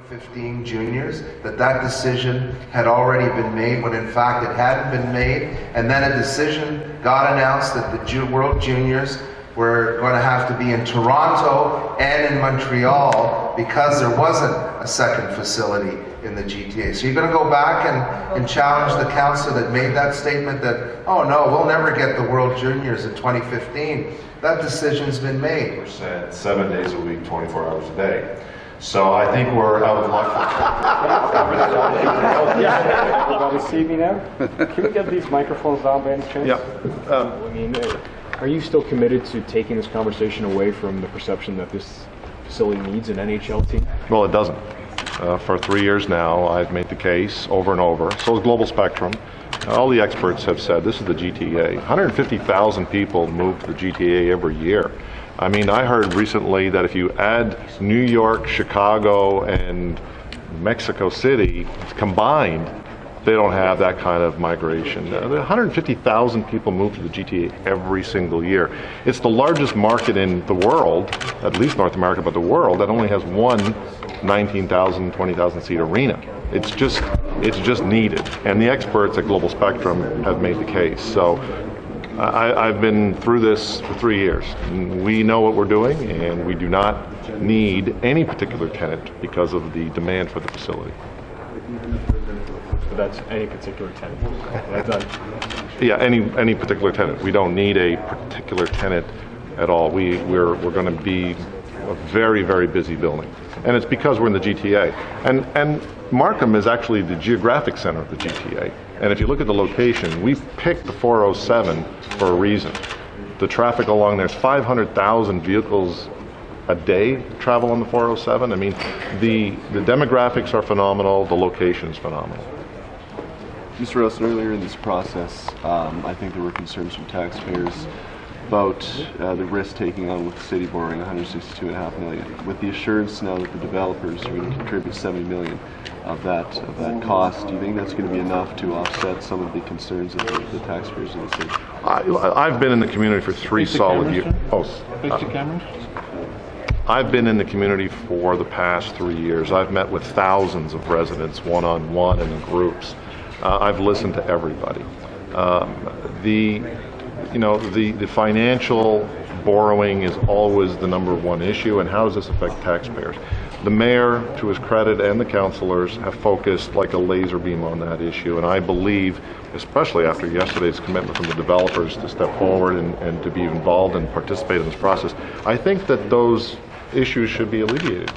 15 juniors, that decision had already been made when in fact it hadn't been made, and then a decision got announced that the World Juniors were going to have to be in Toronto and in Montreal because there wasn't a second facility in the GTA. So you're going to go back and challenge the council that made that statement that, oh no, we'll never get the World Juniors in 2015. That decision's been made. Percent, 7 days a week, 24 hours a day. So I think we're out of luck. Everybody see me now? Can we get these microphones down by any chance? Yeah. I mean, are you still committed to taking this conversation away from the perception that this facility needs an NHL team? Well, it doesn't. For 3 years now, I've made the case over and over. So is Global Spectrum. All the experts have said this is the GTA. 150,000 people move to the GTA every year. I mean, I heard recently that if you add New York, Chicago, and Mexico City combined, they don't have that kind of migration. 150,000 people move to the GTA every single year. It's the largest market in the world, at least North America, but the world, that only has one 19,000, 20,000 seat arena. It's just needed. And the experts at Global Spectrum have made the case. So I've been through this for 3 years. We know what we're doing, and we do not need any particular tenant because of the demand for the facility. So that's any particular tenant. Yeah, any particular tenant. We don't need a particular tenant at all. We're going to be a very, very busy building, and it's because we're in the GTA. And Markham is actually the geographic center of the GTA. And if you look at the location, we've picked the 407 for a reason. The traffic along there's 500,000 vehicles a day travel on the 407. I mean, the demographics are phenomenal. The location is phenomenal. Mr. Wilson, earlier in this process, I think there were concerns from taxpayers about the risk taking on with the city borrowing $162.5 million. With the assurance now that the developers are going to contribute $70 million of that cost, do you think that's going to be enough to offset some of the concerns of the taxpayers in the city? I've been in the community for 3 solid years. I've been in the community for the past 3 years. I've met with thousands of residents one-on-one and in groups. I've listened to everybody. The financial borrowing is always the #1 issue, and how does this affect taxpayers? The mayor, to his credit, and the councillors have focused like a laser beam on that issue, and I believe, especially after yesterday's commitment from the developers to step forward and to be involved and participate in this process, I think that those issues should be alleviated.